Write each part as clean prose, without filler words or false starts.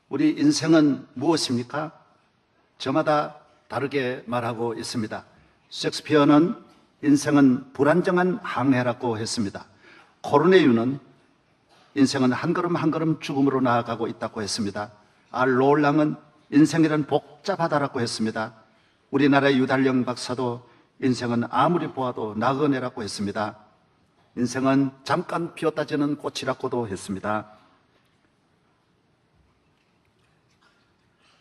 우리 인생은 무엇입니까? 저마다 다르게 말하고 있습니다. 셰익스피어는 인생은 불안정한 항해라고 했습니다. 코르네유는 인생은 한 걸음 한 걸음 죽음으로 나아가고 있다고 했습니다. 롤랑은 인생이란 복잡하다라고 했습니다. 우리나라의 유달령 박사도 인생은 아무리 보아도 나그네라고 했습니다. 인생은 잠깐 피었다 지는 꽃이라고도 했습니다.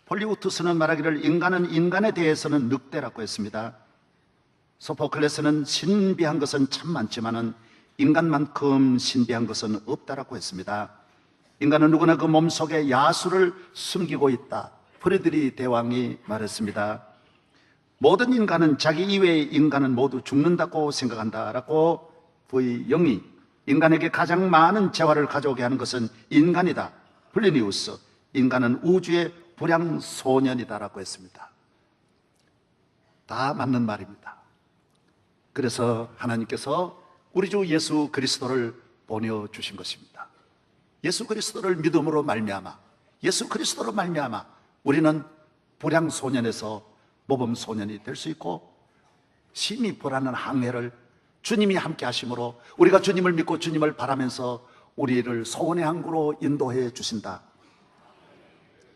폴리우투스는 말하기를 인간은 인간에 대해서는 늑대라고 했습니다. 소포클레스는 신비한 것은 참 많지만은 인간만큼 신비한 것은 없다라고 했습니다. 인간은 누구나 그 몸속에 야수를 숨기고 있다. 프레드리 대왕이 말했습니다. 모든 인간은 자기 이외의 인간은 모두 죽는다고 생각한다라고 V 영이 인간에게 가장 많은 재화를 가져오게 하는 것은 인간이다. 플리니우스 인간은 우주의 불량소년이다라고 했습니다. 다 맞는 말입니다. 그래서 하나님께서 우리 주 예수 그리스도를 보내주신 것입니다. 예수 그리스도를 믿음으로 말미암아 예수 그리스도로 말미암아 우리는 불량소년에서 모범소년이 될 수 있고 심히 불안한 항해를 주님이 함께 하심으로 우리가 주님을 믿고 주님을 바라면서 우리를 소원의 항구로 인도해 주신다.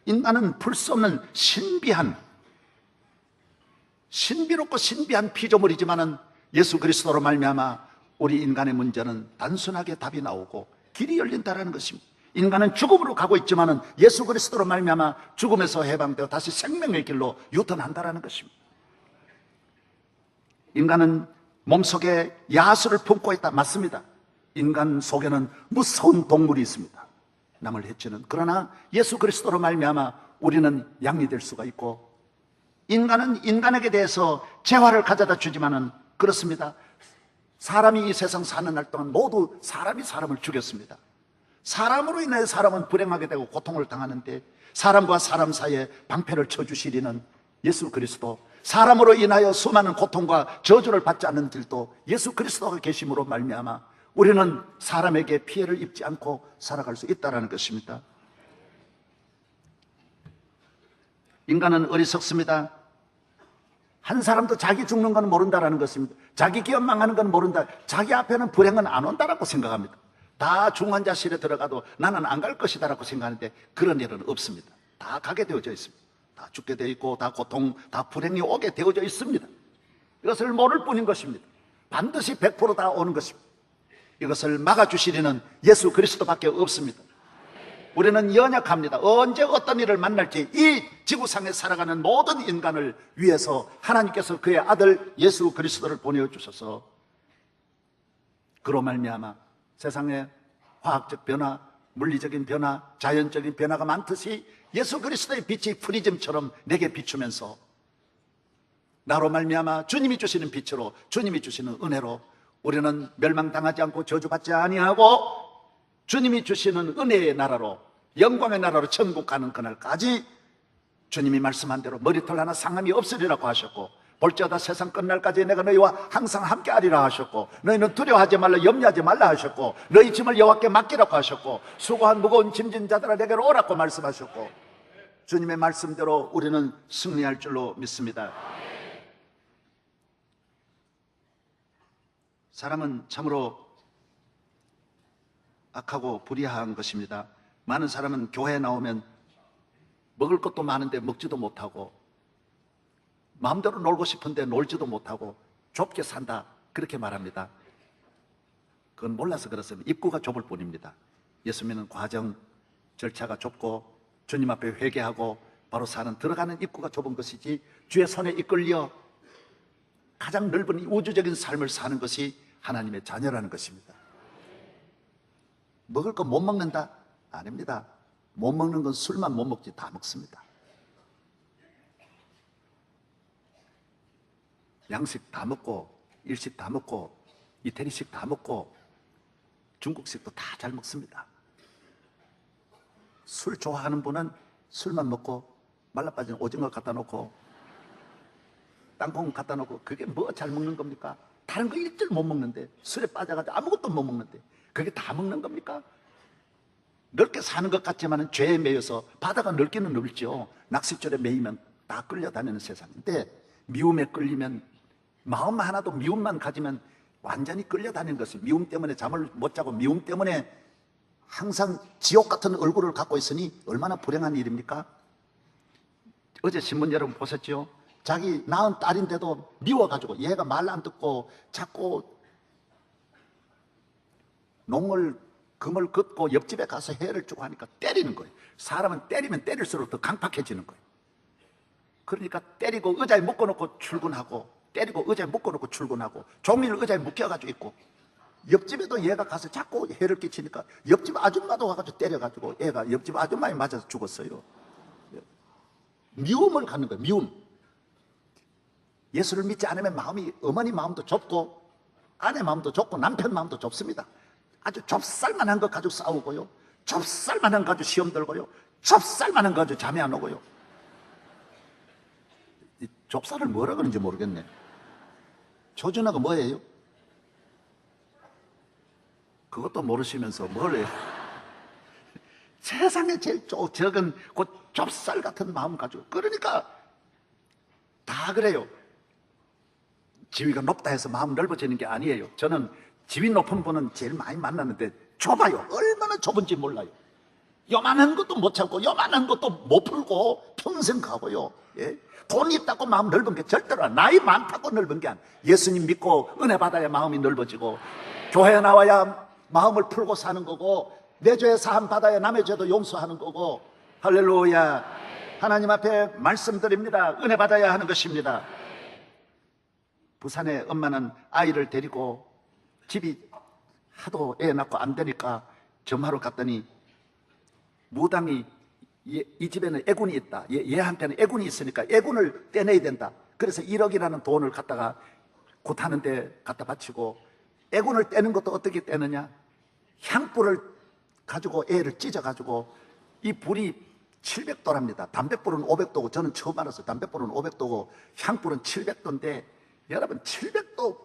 인간은 풀 수 없는 신비롭고 신비한 피조물이지만은 예수 그리스도로 말미암아 우리 인간의 문제는 단순하게 답이 나오고 길이 열린다라는 것입니다. 인간은 죽음으로 가고 있지만은 예수 그리스도로 말미암아 죽음에서 해방되어 다시 생명의 길로 유턴한다라는 것입니다. 인간은 몸속에 야수를 품고 있다. 맞습니다. 인간 속에는 무서운 동물이 있습니다. 남을 해치는. 그러나 예수 그리스도로 말미암아 우리는 양이 될 수가 있고 인간은 인간에게 대해서 재화를 가져다 주지만은 그렇습니다. 사람이 이 세상 사는 날 동안 모두 사람이 사람을 죽였습니다. 사람으로 인해 사람은 불행하게 되고 고통을 당하는데 사람과 사람 사이에 방패를 쳐주시리는 예수 그리스도, 사람으로 인하여 수많은 고통과 저주를 받지 않는 길도 예수 그리스도가 계심으로 말미암아 우리는 사람에게 피해를 입지 않고 살아갈 수 있다는 것입니다. 인간은 어리석습니다. 한 사람도 자기 죽는 건 모른다는 것입니다. 자기 기업 망하는 건 모른다. 자기 앞에는 불행은 안 온다라고 생각합니다. 다 중환자실에 들어가도 나는 안 갈 것이다라고 생각하는데 그런 일은 없습니다. 다 가게 되어져 있습니다. 다 죽게 되어 있고 다 고통, 다 불행이 오게 되어져 있습니다. 이것을 모를 뿐인 것입니다. 반드시 100%다 오는 것입니다. 이것을 막아주시리는 예수 그리스도밖에 없습니다. 우리는 연약합니다. 언제 어떤 일을 만날지 이 지구상에 살아가는 모든 인간을 위해서 하나님께서 그의 아들 예수 그리스도를 보내주셔서 그로 말미암아 세상에 화학적 변화, 물리적인 변화, 자연적인 변화가 많듯이 예수 그리스도의 빛이 프리즘처럼 내게 비추면서 나로 말미암아 주님이 주시는 빛으로 주님이 주시는 은혜로 우리는 멸망당하지 않고 저주받지 아니하고 주님이 주시는 은혜의 나라로 영광의 나라로 천국 가는 그날까지 주님이 말씀한 대로 머리털 하나 상함이 없으리라고 하셨고 볼지어다 세상 끝날까지 내가 너희와 항상 함께하리라 하셨고 너희는 두려워하지 말라 염려하지 말라 하셨고 너희 짐을 여호와께 맡기라고 하셨고 수고한 무거운 짐진 자들아 내게로 오라고 말씀하셨고 주님의 말씀대로 우리는 승리할 줄로 믿습니다. 사람은 참으로 악하고 불의한 것입니다. 많은 사람은 교회에 나오면 먹을 것도 많은데 먹지도 못하고 마음대로 놀고 싶은데 놀지도 못하고 좁게 산다 그렇게 말합니다. 그건 몰라서 그렇습니다. 입구가 좁을 뿐입니다. 예수 믿는 과정 절차가 좁고 주님 앞에 회개하고 바로 사는 들어가는 입구가 좁은 것이지 주의 손에 이끌려 가장 넓은 우주적인 삶을 사는 것이 하나님의 자녀라는 것입니다. 먹을 거 못 먹는다? 아닙니다. 못 먹는 건 술만 못 먹지 다 먹습니다. 양식 다 먹고 일식 다 먹고 이태리식 다 먹고 중국식도 다 잘 먹습니다. 술 좋아하는 분은 술만 먹고 말라빠진 오징어 갖다 놓고 땅콩 갖다 놓고 그게 뭐 잘 먹는 겁니까? 다른 거 일절 못 먹는데 술에 빠져가지고 아무것도 못 먹는데 그게 다 먹는 겁니까? 넓게 사는 것 같지만 죄에 매여서, 바다가 넓기는 넓죠. 낚싯줄에 매이면 다 끌려다니는 세상인데, 미움에 끌리면, 마음 하나도 미움만 가지면 완전히 끌려다니는 것이, 미움 때문에 잠을 못 자고 미움 때문에 항상 지옥 같은 얼굴을 갖고 있으니 얼마나 불행한 일입니까? 어제 신문 여러분 보셨죠? 자기 낳은 딸인데도 미워가지고, 얘가 말 안 듣고 자꾸 농을 금을 긋고 옆집에 가서 해를 주고 하니까 때리는 거예요. 사람은 때리면 때릴수록 더 강팍해지는 거예요. 그러니까 때리고 의자에 묶어놓고 출근하고, 때리고 의자에 묶어놓고 출근하고, 종이를 의자에 묶여가지고 있고, 옆집에도 얘가 가서 자꾸 해를 끼치니까 옆집 아줌마도 와가지고 때려가지고 얘가 옆집 아줌마에 맞아서 죽었어요. 미움을 갖는 거예요. 미움. 예수를 믿지 않으면 마음이, 어머니 마음도 좁고 아내 마음도 좁고 남편 마음도 좁습니다. 아주 좁쌀만한 것 가지고 싸우고요, 좁쌀만한 것 가지고 시험 들고요, 좁쌀만한 것 가지고 잠이 안 오고요. 이 좁쌀을 뭐라 그러는지 모르겠네. 조준하가 뭐예요? 그것도 모르시면서 뭘 해요? 세상에 제일 적은 그 좁쌀 같은 마음 가지고. 그러니까 다 그래요. 지위가 높다 해서 마음 넓어지는 게 아니에요. 저는 지위 높은 분은 제일 많이 만났는데 좁아요. 얼마나 좁은지 몰라요. 요만한 것도 못 참고 요만한 것도 못 풀고 평생 가고요. 예? 돈 있다고 마음 넓은 게 절대로 아니에요. 나이 많다고 넓은 게 아니에요. 예수님 믿고 은혜 받아야 마음이 넓어지고, 교회 나와야 마음을 풀고 사는 거고, 내 죄 사함 받아야 남의 죄도 용서하는 거고. 할렐루야. 하나님 앞에 말씀드립니다. 은혜 받아야 하는 것입니다. 부산에 엄마는 아이를 데리고 집이 하도 애 낳고 안 되니까 점하러 갔더니, 무당이 이 집에는 애군이 있다, 얘한테는 애군이 있으니까 애군을 떼내야 된다. 그래서 1억이라는 돈을 갖다가 굿하는 데 갖다 바치고, 애군을 떼는 것도 어떻게 떼느냐, 향불을 가지고 애를 찢어가지고, 이 불이 700도랍니다. 담뱃불은 500도고, 저는 처음 알았어요. 담뱃불은 500도고 향불은 700도인데, 여러분 700도,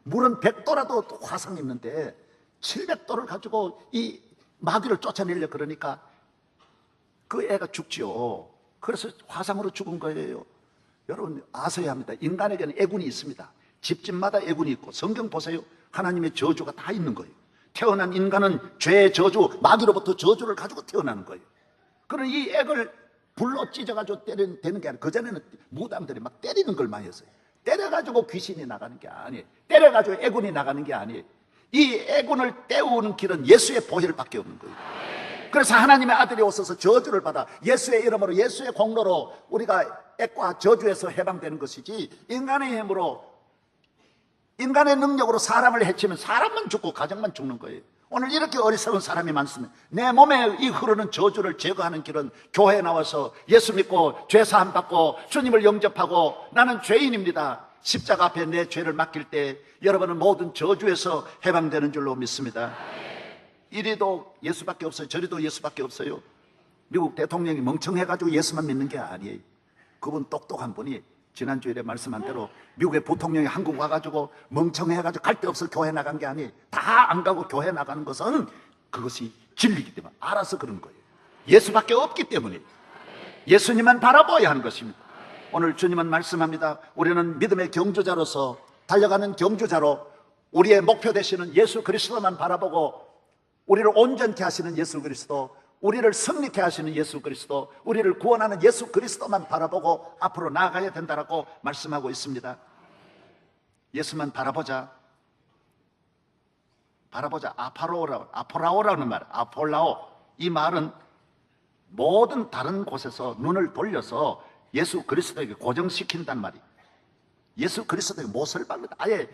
물은 100도라도 화상 있는데 700도를 가지고 이 마귀를 쫓아내려 그러니까 그 애가 죽지요. 그래서 화상으로 죽은 거예요. 여러분 아셔야 합니다. 인간에게는 애군이 있습니다. 집집마다 애군이 있고, 성경 보세요. 하나님의 저주가 다 있는 거예요. 태어난 인간은 죄의 저주, 마귀로부터 저주를 가지고 태어나는 거예요. 그런 이 액을 불로 찢어가지고 때리는 게 아니라, 그전에는 무당들이 막 때리는 걸 많이 했어요. 때려가지고 귀신이 나가는 게 아니에요. 때려가지고 애군이 나가는 게 아니에요. 이 애군을 떼우는 길은 예수의 보혈밖에 없는 거예요. 그래서 하나님의 아들이 오셔서 저주를 받아 예수의 이름으로, 예수의 공로로 우리가 액과 저주에서 해방되는 것이지, 인간의 힘으로, 인간의 능력으로 사람을 해치면 사람만 죽고 가정만 죽는 거예요. 오늘 이렇게 어리석은 사람이 많습니다. 내 몸에 이 흐르는 저주를 제거하는 길은 교회에 나와서 예수 믿고 죄 사함 받고 주님을 영접하고, 나는 죄인입니다, 십자가 앞에 내 죄를 맡길 때 여러분은 모든 저주에서 해방되는 줄로 믿습니다. 이리도 예수밖에 없어요. 저리도 예수밖에 없어요. 미국 대통령이 멍청해가지고 예수만 믿는 게 아니에요. 그분 똑똑한 분이 지난주에 말씀한 대로 미국의 부통령이 한국 와가지고 멍청해가지고 갈 데 없어 교회 나간 게 아니에요. 다 안 가고 교회 나가는 것은 그것이 진리이기 때문에 알아서 그런 거예요. 예수밖에 없기 때문에 예수님만 바라보아야 하는 것입니다. 오늘 주님은 말씀합니다. 우리는 믿음의 경주자로서, 달려가는 경주자로 우리의 목표 되시는 예수 그리스도만 바라보고, 우리를 온전케 하시는 예수 그리스도, 우리를 승리케 하시는 예수 그리스도, 우리를 구원하는 예수 그리스도만 바라보고 앞으로 나아가야 된다라고 말씀하고 있습니다. 예수만 바라보자. 아포라오라는 말, 아폴라오. 이 말은 모든 다른 곳에서 눈을 돌려서 예수 그리스도에게 고정시킨단 말이에요. 예수 그리스도에게 못을 박는다. 아예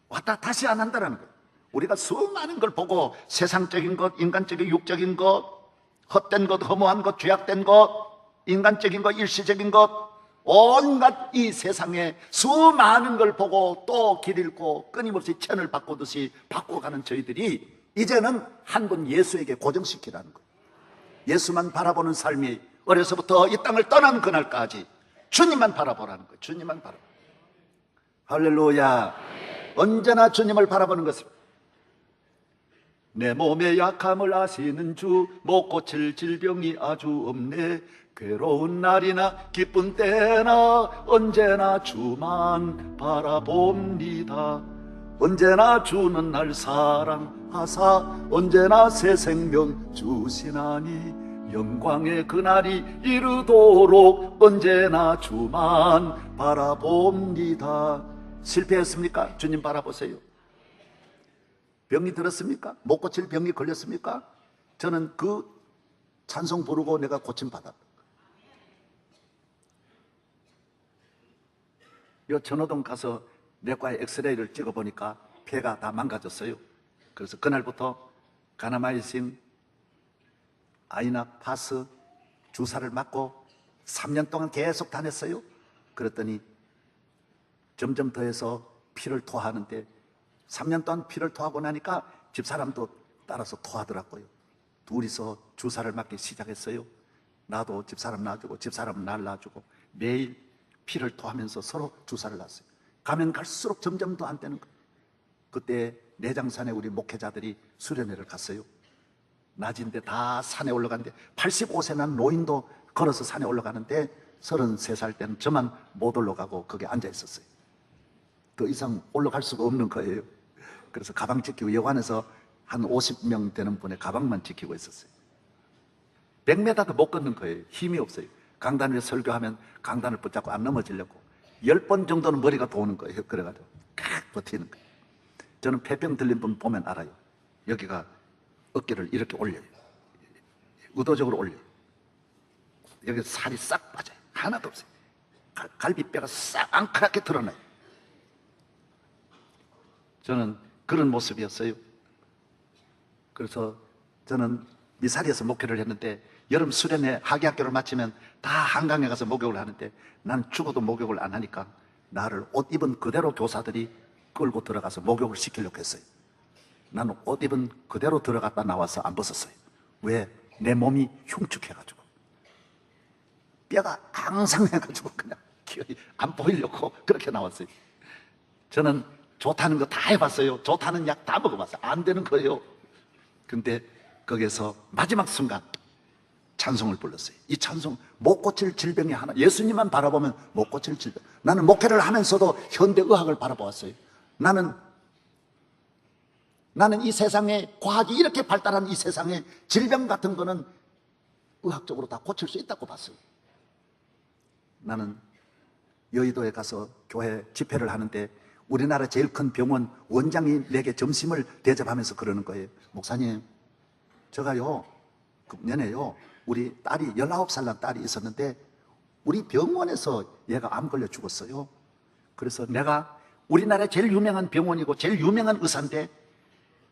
왔다 다시 안 한다는 거예요. 우리가 수많은 걸 보고 세상적인 것, 인간적인 육적인 것, 헛된 것, 허무한 것, 죄악된 것, 인간적인 것, 일시적인 것, 온갖 이 세상에 수많은 걸 보고 또 길 잃고 끊임없이 천을 바꾸듯이 바꿔가는 저희들이 이제는 한 분 예수에게 고정시키라는 거예요. 예수만 바라보는 삶이, 어려서부터 이 땅을 떠난 그날까지 주님만 바라보라는 거예요. 주님만 바라보. 할렐루야. 언제나 주님을 바라보는 것입니다. 내 몸의 약함을 아시는 주, 못 고칠 질병이 아주 없네. 괴로운 날이나 기쁜 때나 언제나 주만 바라봅니다. 언제나 주는 날 사랑하사 언제나 새 생명 주시나니 영광의 그날이 이르도록 언제나 주만 바라봅니다. 실패했습니까? 주님 바라보세요. 병이 들었습니까? 못 고칠 병이 걸렸습니까? 저는 그 찬송 부르고 내가 고침받았다. 요 전호동 가서 내과에 엑스레이를 찍어보니까 폐가 다 망가졌어요. 그래서 그날부터 가나마이신, 아이나파스 주사를 맞고 3년 동안 계속 다녔어요. 그랬더니 점점 더해서 피를 토하는데 3년 동안 피를 토하고 나니까 집사람도 따라서 토하더라고요. 둘이서 주사를 맞기 시작했어요. 나도 집사람 놔주고 집사람 날 놔주고 매일 피를 토하면서 서로 주사를 놨어요. 가면 갈수록 점점 더 안 되는 거예요. 그때 내장산에 우리 목회자들이 수련회를 갔어요. 낮인데 다 산에 올라가는데 85세 난 노인도 걸어서 산에 올라가는데 33살 때는 저만 못 올라가고 거기 앉아 있었어요. 더 이상 올라갈 수가 없는 거예요. 그래서 가방 지키고 여관에서 한 50명 되는 분의 가방만 지키고 있었어요. 100m도 못 걷는 거예요. 힘이 없어요. 강단 위에 설교하면 강단을 붙잡고 안 넘어지려고 10번 정도는 머리가 도는 거예요. 그래가지고 칵 버티는 거예요. 저는 폐병 들린 분 보면 알아요. 여기가 어깨를 이렇게 올려요. 의도적으로 올려요. 여기 살이 싹 빠져요. 하나도 없어요. 갈비뼈가 싹 앙크랗게 드러나요. 저는 그런 모습이었어요. 그래서 저는 미사리에서 목회를 했는데 여름 수련회 하계학교를 마치면 다 한강에 가서 목욕을 하는데 난 죽어도 목욕을 안 하니까 나를 옷 입은 그대로 교사들이 끌고 들어가서 목욕을 시키려고 했어요. 나는 옷 입은 그대로 들어갔다 나와서 안 벗었어요. 왜? 내 몸이 흉측해가지고 뼈가 앙상해가지고 그냥 안 보이려고 그렇게 나왔어요. 저는 좋다는 거 다 해봤어요. 좋다는 약 다 먹어봤어요. 안 되는 거예요. 근데 거기서 마지막 순간 찬송을 불렀어요. 이 찬송, 못 고칠 질병이 하나, 예수님만 바라보면 못 고칠 질병. 나는 목회를 하면서도 현대의학을 바라보았어요. 나는 이 세상에 과학이 이렇게 발달한 이 세상에 질병 같은 거는 의학적으로 다 고칠 수 있다고 봤어요. 나는 여의도에 가서 교회 집회를 하는데 우리나라 제일 큰 병원 원장이 내게 점심을 대접하면서 그러는 거예요. 목사님, 제가요 금년에요 우리 딸이 19살 난 딸이 있었는데 우리 병원에서 얘가 암 걸려 죽었어요. 그래서 내가 우리나라 제일 유명한 병원이고 제일 유명한 의사인데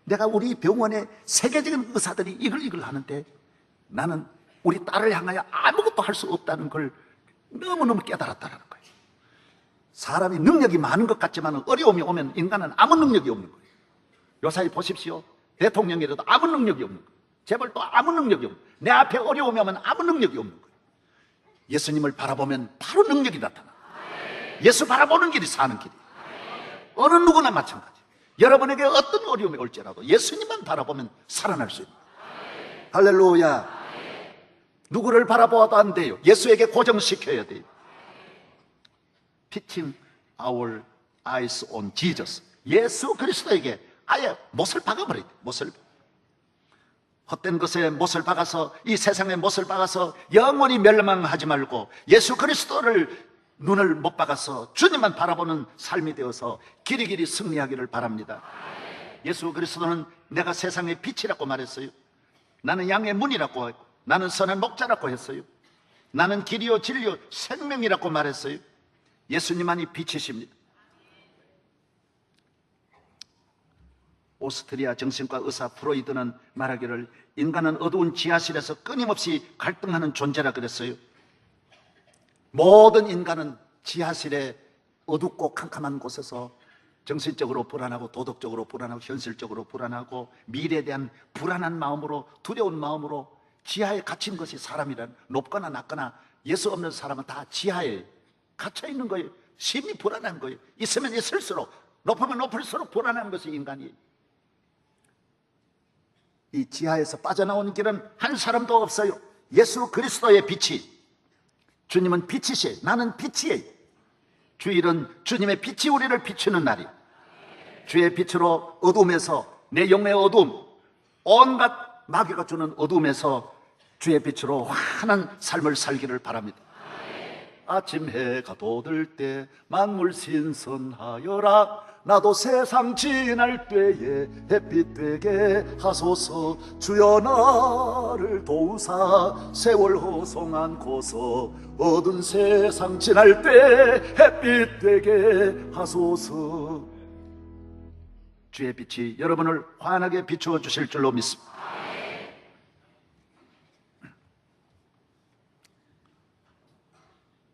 내가 우리 병원의 세계적인 의사들이 이걸 하는데 나는 우리 딸을 향하여 아무것도 할 수 없다는 걸 너무너무 깨달았다는 거예요. 사람이 능력이 많은 것 같지만 어려움이 오면 인간은 아무 능력이 없는 거예요. 요사이 보십시오. 대통령이라도 아무 능력이 없는 거예요. 재벌도 아무 능력이 없는 거예요. 내 앞에 어려움이 오면 아무 능력이 없는 거예요. 예수님을 바라보면 바로 능력이 나타나. 예수 바라보는 길이 사는 길이에요. 어느 누구나 마찬가지. 여러분에게 어떤 어려움이 올지라도 예수님만 바라보면 살아날 수 있는 거예요. 할렐루야. 누구를 바라보아도 안 돼요. 예수에게 고정시켜야 돼요. Fitting our eyes on Jesus. 예수 그리스도에게 아예 못을 박아버려야 돼요. 못을. 헛된 것에 못을 박아서 이 세상에 못을 박아서 영원히 멸망하지 말고 예수 그리스도를 눈을 못 박아서 주님만 바라보는 삶이 되어서 길이길이 승리하기를 바랍니다. 예수 그리스도는 내가 세상의 빛이라고 말했어요. 나는 양의 문이라고 했고 나는 선한 목자라고 했어요. 나는 길이요 진리요 생명이라고 말했어요. 예수님만이 빛이십니다. 오스트리아 정신과 의사 프로이드는 말하기를 인간은 어두운 지하실에서 끊임없이 갈등하는 존재라 그랬어요. 모든 인간은 지하실에 어둡고 캄캄한 곳에서 정신적으로 불안하고 도덕적으로 불안하고 현실적으로 불안하고 미래에 대한 불안한 마음으로 두려운 마음으로 지하에 갇힌 것이 사람이란 높거나 낮거나 예수 없는 사람은 다 지하에 갇혀 있는 거예요. 심히 불안한 거예요. 있으면 있을수록 높으면 높을수록 불안한 것이 인간이에요. 이 지하에서 빠져나온 길은 한 사람도 없어요. 예수 그리스도의 빛이, 주님은 빛이시에요. 나는 빛이에요. 주일은 주님의 빛이 우리를 비추는 날이에요. 주의 빛으로 어둠에서, 내 영의 어둠, 온갖 마귀가 주는 어둠에서 주의 빛으로 환한 삶을 살기를 바랍니다. 아침 해가 돋을 때 만물 신선하여라. 나도 세상 지날 때에 햇빛 되게 하소서. 주여 나를 도우사 세월 호송한 고서. 어두운 세상 지날 때 햇빛 되게 하소서. 주의 빛이 여러분을 환하게 비추어 주실 줄로 믿습니다.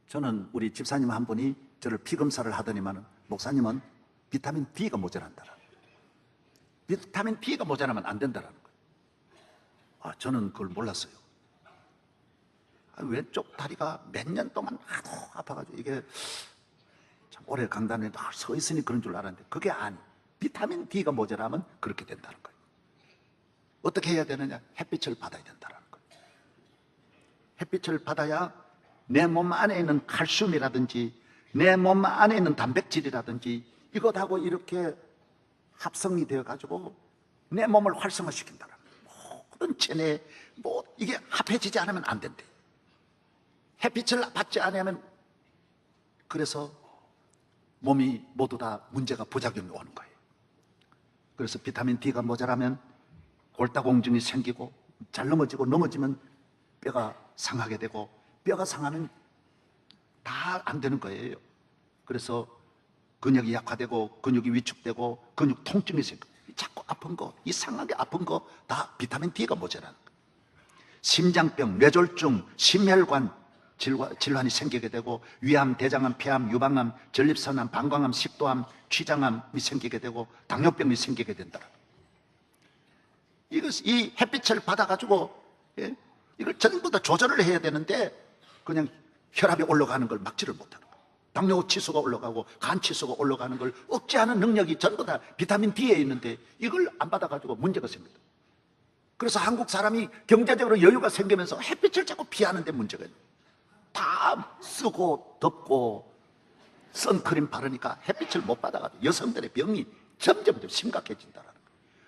저는 우리 집사님 한 분이 저를 피검사를 하더니만, 목사님은 비타민 D가 모자란다. 비타민 D가 모자라면 안 된다는 거예요. 저는 그걸 몰랐어요. 왼쪽 다리가 몇 년 동안 하도 아파가지고, 이게 참 오래 강단에 서 있으니 그런 줄 알았는데 그게 아니에요. 비타민 D가 모자라면 그렇게 된다는 거예요. 어떻게 해야 되느냐? 햇빛을 받아야 된다는 거예요. 햇빛을 받아야 내 몸 안에 있는 칼슘이라든지 내 몸 안에 있는 단백질이라든지 이것하고 이렇게 합성이 되어가지고 내 몸을 활성화시킨다는 거예요. 모든 체내 이게 합해지지 않으면 안 된대. 햇빛을 받지 않으면, 그래서 몸이 모두 다 문제가, 부작용이 오는 거예요. 그래서 비타민 D가 모자라면 골다공증이 생기고, 잘 넘어지면 뼈가 상하게 되고, 뼈가 상하면 다 안 되는 거예요. 그래서 근육이 약화되고 근육이 위축되고 근육 통증이 생겨요. 자꾸 아픈 거, 이상하게 아픈 거 다 비타민 D가 모자라는 거예요. 심장병, 뇌졸중, 심혈관 질환이 생기게 되고, 위암, 대장암, 폐암, 유방암, 전립선암, 방광암, 식도암, 췌장암이 생기게 되고, 당뇨병이 생기게 된다. 이 햇빛을 받아가지고 이걸 전부 다 조절을 해야 되는데 그냥 혈압이 올라가는 걸 막지를 못하는 거예요. 당뇨 치수가 올라가고 간 치수가 올라가는 걸 억제하는 능력이 전부 다 비타민 D에 있는데 이걸 안 받아가지고 문제가 생깁니다. 그래서 한국 사람이 경제적으로 여유가 생기면서 햇빛을 자꾸 피하는데 문제가 있어요. 다 쓰고 덥고 선크림 바르니까 햇빛을 못 받아가지고 여성들의 병이 점점 심각해진다는 거예요.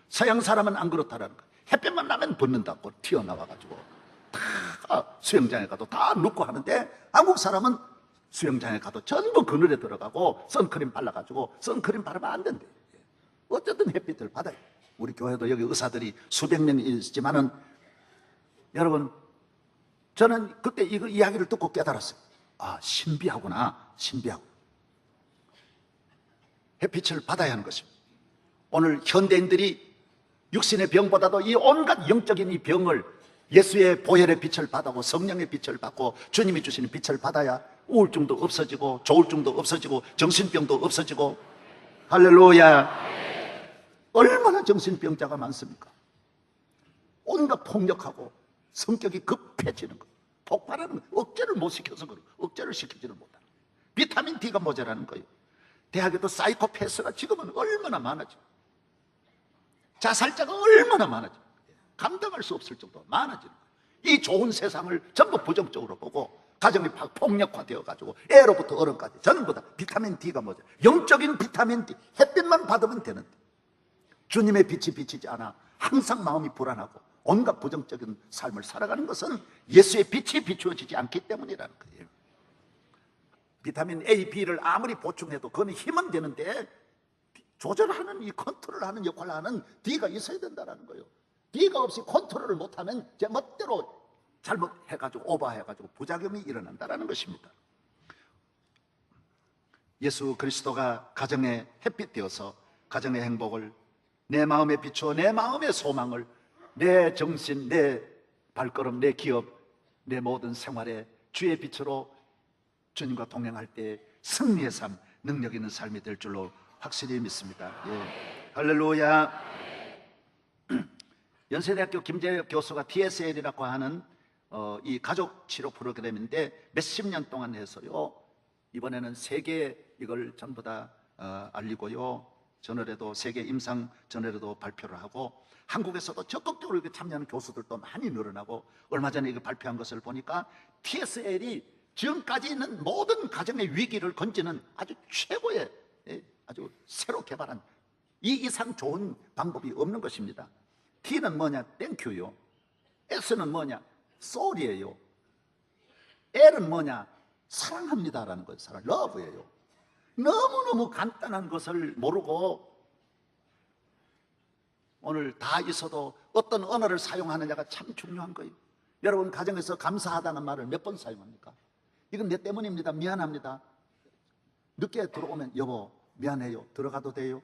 서양 사람은 안 그렇다라는 거예요. 햇빛만 나면 붓는다고 튀어나와가지고 다 수영장에 가도 다 눕고 하는데, 한국 사람은 수영장에 가도 전부 그늘에 들어가고 선크림 발라가지고, 선크림 바르면 안 된대. 어쨌든 햇빛을 받아요. 우리 교회도 여기 의사들이 수백 명이 있지만은, 여러분, 저는 그때 이거 이야기를 듣고 깨달았어요. 신비하구나, 신비하고. 햇빛을 받아야 하는 것입니다. 오늘 현대인들이 육신의 병보다도 이 온갖 영적인 이 병을 예수의 보혈의 빛을 받고 성령의 빛을 받고 주님이 주시는 빛을 받아야 우울증도 없어지고 조울증도 없어지고 정신병도 없어지고. 할렐루야. 얼마나 정신병자가 많습니까? 온갖 폭력하고 성격이 급해지는 거, 폭발하는 거, 억제를 못 시켜서 그런, 억제를 시키지를 못하는 거예요. 비타민 D가 모자라는 거예요. 대학에도 사이코패스가 지금은 얼마나 많아져. 자살자가 얼마나 많아져. 감당할 수 없을 정도로 많아지는 거예요. 이 좋은 세상을 전부 부정적으로 보고 가정이 폭력화되어 가지고 애로부터 어른까지 전부 다 비타민 D가 모자라. 영적인 비타민 D, 햇빛만 받으면 되는데 주님의 빛이 비치지 않아 항상 마음이 불안하고 온갖 부정적인 삶을 살아가는 것은 예수의 빛이 비추어지지 않기 때문이라는 거예요. 비타민 A, B를 아무리 보충해도 그건 힘은 되는데 조절하는, 이 컨트롤하는 역할을 하는 D가 있어야 된다는 거예요. D가 없이 컨트롤을 못하면 제 멋대로 잘못해가지고 오버해가지고 부작용이 일어난다는 것입니다. 예수 그리스도가 가정의 햇빛 되어서 가정의 행복을, 내 마음에 비추어 내 마음의 소망을, 내 정신, 내 발걸음, 내 기업, 내 모든 생활에 주의 빛으로 주님과 동행할 때 승리의 삶, 능력 있는 삶이 될 줄로 확실히 믿습니다. 할렐루야. 연세대학교 김재혁 교수가 TSL이라고 하는 이 가족 치료 프로그램인데 몇십 년 동안 해서요, 이번에는 세계에 이걸 전부 다 알리고요, 전월에도 세계 임상 전월에도 발표를 하고 한국에서도 적극적으로 이렇게 참여하는 교수들도 많이 늘어나고 얼마 전에 이거 발표한 것을 보니까 TSL이 지금까지 있는 모든 가정의 위기를 건지는 아주 최고의 아주 새로 개발한 이 이상 좋은 방법이 없는 것입니다. T는 뭐냐? 땡큐요. S는 뭐냐? sorry예요. L은 뭐냐? 사랑합니다라는 거예요. 사랑, love예요. 너무너무 간단한 것을 모르고 오늘 다 있어도 어떤 언어를 사용하느냐가 참 중요한 거예요. 여러분 가정에서 감사하다는 말을 몇 번 사용합니까? 이건 내 때문입니다. 미안합니다. 늦게 들어오면 여보 미안해요. 들어가도 돼요?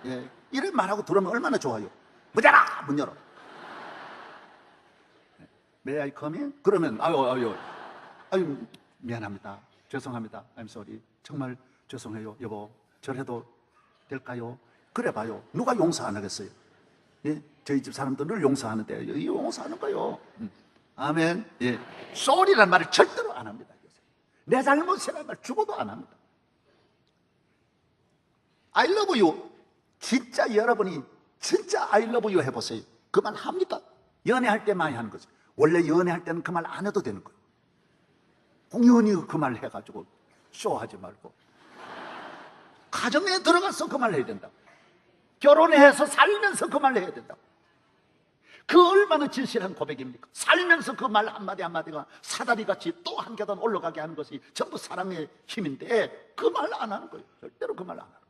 예. 이런 말하고 들어오면 얼마나 좋아요. 문 열어! 문 열어. May I come in? 그러면 아유 미안합니다. 죄송합니다. I'm sorry. 정말 죄송해요. 여보 저래도 될까요? 그래 봐요. 누가 용서 안 하겠어요? 예? 저희 집 사람들 늘 용서하는데 이 용서하는 거요. 아멘. 예. sorry라는 말을 절대로 안 합니다. 내 잘못이라는 말 죽어도 안 합니다. I love you. 진짜 여러분이 진짜 I love you 해보세요. 그 말 합니까? 연애할 때 많이 하는 거죠. 원래 연애할 때는 그 말 안 해도 되는 거예요. 공연히 그 말 해가지고 쇼하지 말고 가정에 들어가서 그 말 해야 된다. 결혼해서 살면서 그 말 해야 된다. 그 얼마나 진실한 고백입니까? 살면서 그 말 한마디 한마디가 사다리같이 또 한 계단 올라가게 하는 것이 전부 사랑의 힘인데 그 말 안 하는 거예요. 절대로 그 말 안 하는 거예요.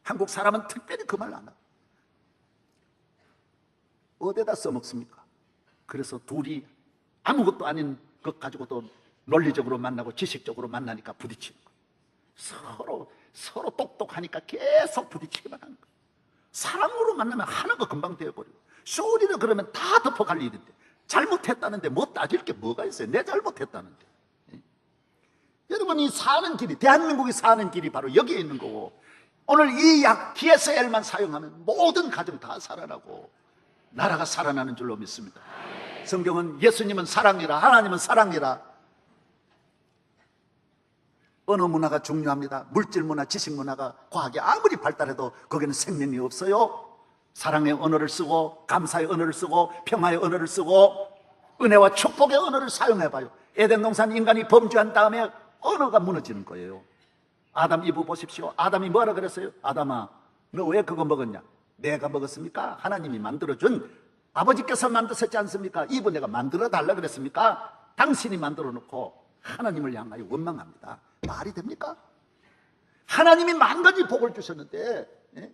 한국 사람은 특별히 그 말 안 하고 어디다 써먹습니까? 그래서 둘이 아무것도 아닌 것 가지고도 논리적으로 만나고 지식적으로 만나니까 부딪히는 거예요. 서로 똑똑하니까 계속 부딪히기만 하는 거예요. 사랑으로 만나면 하는 거 금방 되어버리고 쇼리를 그러면 다 덮어갈 일인데 잘못했다는데 뭐 따질 게 뭐가 있어요? 내 잘못했다는데. 여러분이 사는 길이 대한민국이 사는 길이 바로 여기에 있는 거고 오늘 이 약 DSL만 사용하면 모든 가정 다 살아나고 나라가 살아나는 줄로 믿습니다. 성경은 예수님은 사랑이라 하나님은 사랑이라. 언어 문화가 중요합니다. 물질 문화, 지식 문화가 과학이 아무리 발달해도 거기는 생명이 없어요. 사랑의 언어를 쓰고 감사의 언어를 쓰고 평화의 언어를 쓰고 은혜와 축복의 언어를 사용해봐요. 에덴 동산 인간이 범죄한 다음에 언어가 무너지는 거예요. 아담 이브 보십시오. 아담이 뭐라 그랬어요? 아담아 너 왜 그거 먹었냐? 내가 먹었습니까? 하나님이 만들어준 아버지께서 만드셨지 않습니까? 이브 내가 만들어 달라 그랬습니까? 당신이 만들어 놓고 하나님을 향하여 원망합니다. 말이 됩니까? 하나님이 만 가지 복을 주셨는데 예?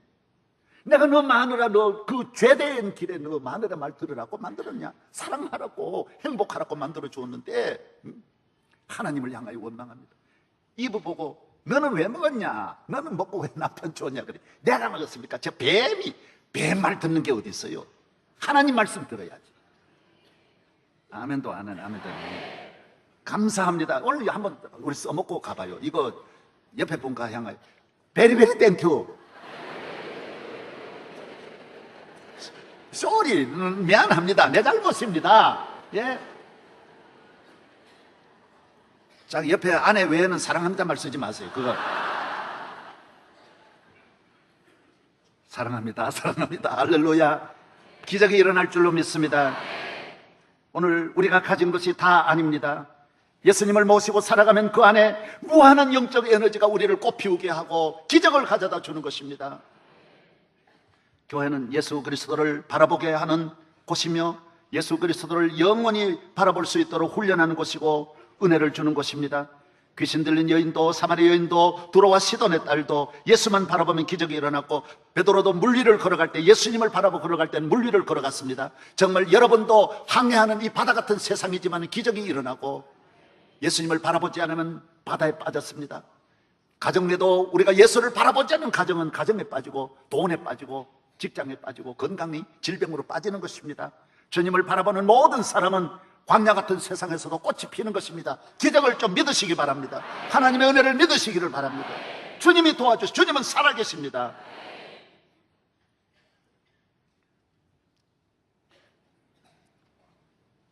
내가 너 마누라 너 그 죄된 길에 너 마누라 말 들으라고 만들었냐? 사랑하라고 행복하라고 만들어 주었는데 하나님을 향하여 원망합니다. 이브 보고 너는 왜 먹었냐? 너는 먹고 왜 남편 줬냐? 그래. 내가 먹었습니까? 저 뱀 말 듣는 게 어디 있어요? 하나님 말씀 들어야지. 아멘도 안 하네. 아멘도 안 하네. 감사합니다. 오늘 한번 우리 써먹고 가봐요. 이거 옆에 분과 향하여 베리베리 땡큐. 쏘리 미안합니다. 내 잘못입니다. 예. 자, 옆에 아내 외에는 사랑합니다 말 쓰지 마세요. 그거 사랑합니다. 사랑합니다. 할렐루야. 기적이 일어날 줄로 믿습니다. 오늘 우리가 가진 것이 다 아닙니다. 예수님을 모시고 살아가면 그 안에 무한한 영적 에너지가 우리를 꽃피우게 하고 기적을 가져다 주는 것입니다. 교회는 예수 그리스도를 바라보게 하는 곳이며 예수 그리스도를 영원히 바라볼 수 있도록 훈련하는 곳이고 은혜를 주는 곳입니다. 귀신 들린 여인도 사마리 여인도 두로와 시돈의 딸도 예수만 바라보면 기적이 일어났고 베드로도 물 위를 걸어갈 때 예수님을 바라보고 걸어갈 때는 물 위를 걸어갔습니다. 정말 여러분도 항해하는 이 바다 같은 세상이지만 기적이 일어나고 예수님을 바라보지 않으면 바다에 빠졌습니다. 가정 내도 우리가 예수를 바라보지 않는 가정은 가정에 빠지고 돈에 빠지고 직장에 빠지고 건강이 질병으로 빠지는 것입니다. 주님을 바라보는 모든 사람은 광야 같은 세상에서도 꽃이 피는 것입니다. 기적을 좀 믿으시기 바랍니다. 하나님의 은혜를 믿으시기를 바랍니다. 주님이 도와주시 주님은 살아계십니다.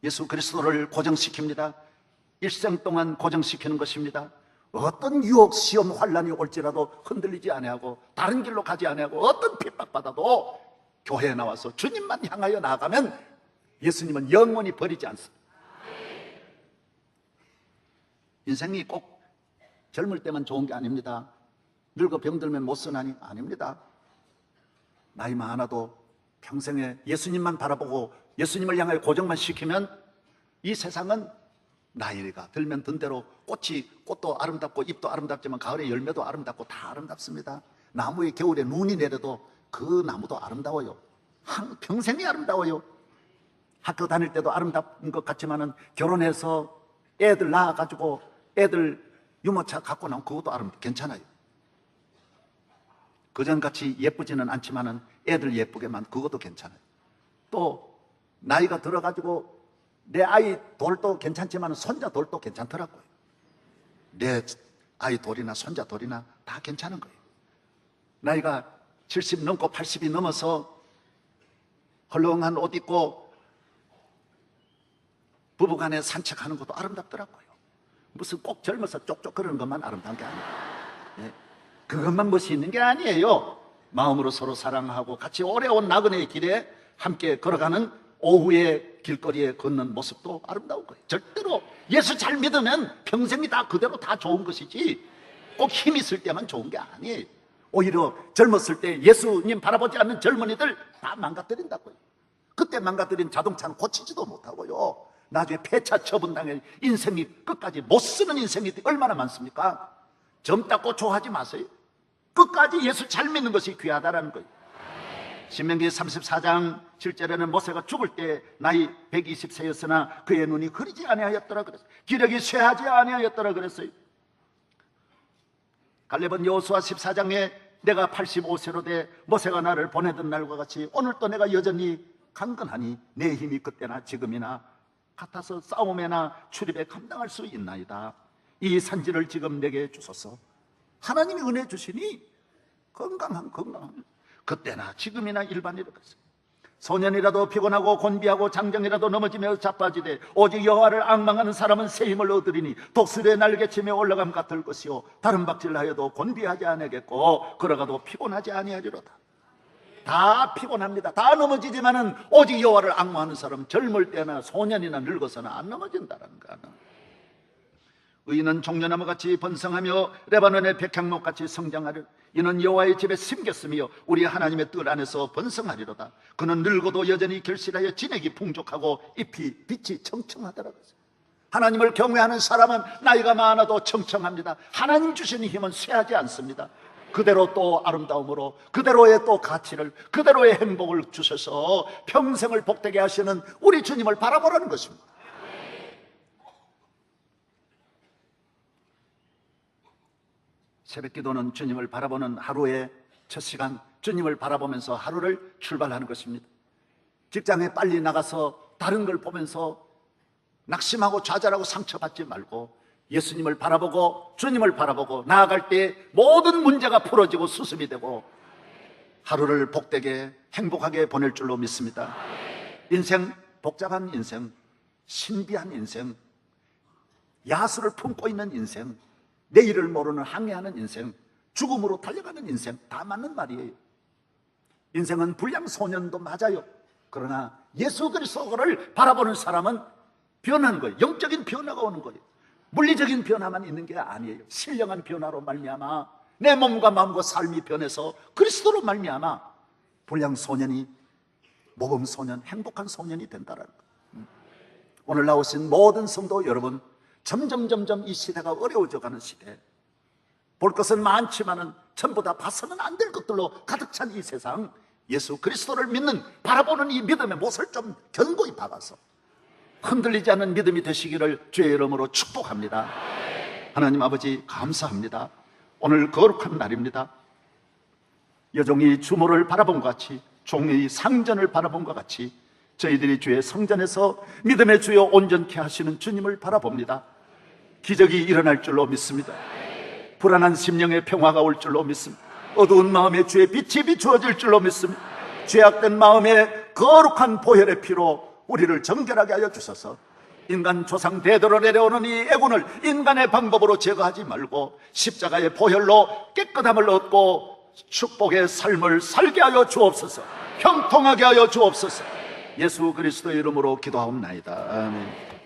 예수 그리스도를 고정시킵니다. 일생 동안 고정시키는 것입니다. 어떤 유혹, 시험, 환란이 올지라도 흔들리지 아니하고 다른 길로 가지 아니하고 어떤 핍박받아도 교회에 나와서 주님만 향하여 나아가면 예수님은 영원히 버리지 않습니다. 인생이 꼭 젊을 때만 좋은 게 아닙니다. 늙어 병들면 못 쓰나니 아닙니다. 나이 많아도 평생에 예수님만 바라보고 예수님을 향하여 고정만 시키면 이 세상은 나이가 들면 든 대로 꽃도 아름답고 잎도 아름답지만 가을에 열매도 아름답고 다 아름답습니다. 나무에 겨울에 눈이 내려도 그 나무도 아름다워요. 평생이 아름다워요. 학교 다닐 때도 아름다운 것 같지만은 결혼해서 애들 낳아가지고 애들 유모차 갖고 나면 그것도 괜찮아요. 그전같이 예쁘지는 않지만은 애들 예쁘게만 그것도 괜찮아요. 또 나이가 들어가지고 내 아이 돌도 괜찮지만 손자 돌도 괜찮더라고요. 내 아이 돌이나 손자 돌이나 다 괜찮은 거예요. 나이가 70 넘고 80이 넘어서 헐렁한 옷 입고 부부간에 산책하는 것도 아름답더라고요. 무슨 꼭 젊어서 쪽쪽 그러는 것만 아름다운 게 아니에요. 예. 그것만 멋있는 게 아니에요. 마음으로 서로 사랑하고 같이 오래온 나그네의 길에 함께 걸어가는 오후에 길거리에 걷는 모습도 아름다운 거예요. 절대로 예수 잘 믿으면 평생이 다 그대로 다 좋은 것이지 꼭 힘 있을 때만 좋은 게 아니에요. 오히려 젊었을 때 예수님 바라보지 않는 젊은이들 다 망가뜨린다고요. 그때 망가뜨린 자동차는 고치지도 못하고요. 나중에 폐차 처분당해 인생이 끝까지 못 쓰는 인생이 얼마나 많습니까? 젊다고 좋아하지 마세요. 끝까지 예수 잘 믿는 것이 귀하다라는 거예요. 신명기 34장 7절에는 모세가 죽을 때 나이 120세였으나 그의 눈이 흐리지 아니하였더라 그랬어요. 기력이 쇠하지 아니하였더라 그랬어요. 갈렙은 여호수아 14장에 내가 85세로 돼 모세가 나를 보내던 날과 같이 오늘도 내가 여전히 강건하니 내 힘이 그때나 지금이나 같아서 싸움에나 출입에 감당할 수 있나이다. 이 산지를 지금 내게 주소서. 하나님이 은혜 주시니 건강한 그때나 지금이나 일반이라 그랬어요. 소년이라도 피곤하고 곤비하고 장정이라도 넘어지며 자빠지되 오직 여호와를 앙망하는 사람은 새 힘을 얻으리니 독수리의 날개치며 올라감 같을 것이요 다른 박질하여도 곤비하지 아니하겠고 걸어가도 피곤하지 아니하리로다. 다 피곤합니다. 다 넘어지지만은 오직 여호와를 앙망하는 사람은 젊을 때나 소년이나 늙어서는 안 넘어진다는 거는. 의인은 종려나무 같이 번성하며 레바논의 백향목 같이 성장하리라. 이는 여호와의 집에 심겼으며 우리 하나님의 뜰 안에서 번성하리로다. 그는 늙어도 여전히 결실하여 진액이 풍족하고 잎이 빛이 청청하더라. 하나님을 경외하는 사람은 나이가 많아도 청청합니다. 하나님 주시는 힘은 쇠하지 않습니다. 그대로 또 아름다움으로 그대로의 또 가치를 그대로의 행복을 주셔서 평생을 복되게 하시는 우리 주님을 바라보라는 것입니다. 새벽기도는 주님을 바라보는 하루의 첫 시간, 주님을 바라보면서 하루를 출발하는 것입니다. 직장에 빨리 나가서 다른 걸 보면서 낙심하고 좌절하고 상처받지 말고 예수님을 바라보고 주님을 바라보고 나아갈 때 모든 문제가 풀어지고 수습이 되고 하루를 복되게 행복하게 보낼 줄로 믿습니다. 인생, 복잡한 인생, 신비한 인생, 야수를 품고 있는 인생, 내일을 모르는 항해하는 인생, 죽음으로 달려가는 인생, 다 맞는 말이에요. 인생은 불량소년도 맞아요. 그러나 예수 그리스도를 바라보는 사람은 변하는 거예요. 영적인 변화가 오는 거예요. 물리적인 변화만 있는 게 아니에요. 신령한 변화로 말미암아 내 몸과 마음과 삶이 변해서 그리스도로 말미암아 불량소년이 모범소년, 행복한 소년이 된다는 거예요. 오늘 나오신 모든 성도 여러분, 점점 이 시대가 어려워져가는 시대, 볼 것은 많지만은 전부 다 봐서는 안 될 것들로 가득 찬 이 세상, 예수 그리스도를 믿는 바라보는 이 믿음의 못을 좀 견고히 박아서 흔들리지 않는 믿음이 되시기를 주의 이름으로 축복합니다. 하나님 아버지 감사합니다. 오늘 거룩한 날입니다. 여종이 주모를 바라본 것 같이, 종이 상전을 바라본 것 같이 저희들이 주의 성전에서 믿음의 주여 온전케 하시는 주님을 바라봅니다. 기적이 일어날 줄로 믿습니다. 불안한 심령의 평화가 올 줄로 믿습니다. 어두운 마음에 주의 빛이 비추어질 줄로 믿습니다. 죄악된 마음에 거룩한 보혈의 피로 우리를 정결하게 하여 주셔서 인간 조상 대대로 내려오는 이 애군을 인간의 방법으로 제거하지 말고 십자가의 보혈로 깨끗함을 얻고 축복의 삶을 살게 하여 주옵소서. 형통하게 하여 주옵소서. 예수 그리스도의 이름으로 기도하옵나이다. 아멘.